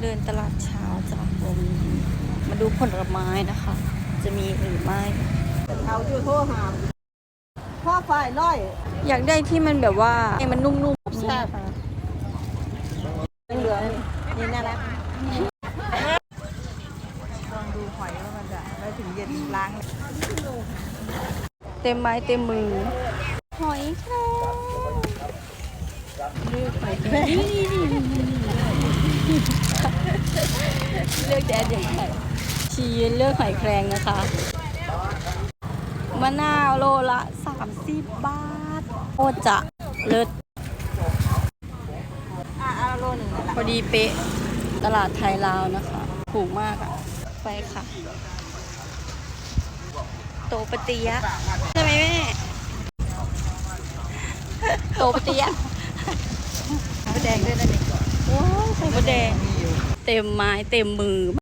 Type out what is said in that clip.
เดินตลาดเช้าจากวันนี้มาดูผลไม้นะคะ จะมีหรือไม่ เอาอยู่โทรหาพ่อฝ่ายน้อย อยากได้ที่มันแบบว่าให้มันนุ่มๆ แซ่บ เหลืองนี่น่ารักลองดูหอยว่ามันจะไปถึงเย็นล้าง เต็มไม้เต็มมือ หอยแครงเลือกหอยแครงเลือกแดดใหญ่ชีเลือกหอยแครงนะคะ มะนาวโลละ30 บาทโคตรจะเลิศ เอาโลหนึ่งนั่นแหละ พอดีเป๊ะตลาดไทยลาวนะคะถูกมากอ่ะ ไปค่ะ โตปะเตียะใช่ไหมแม่ โตปะเตียะ แดงด้วยนะนี่ ว้าวไข่มดแดง เต็มไม้เต็มมือ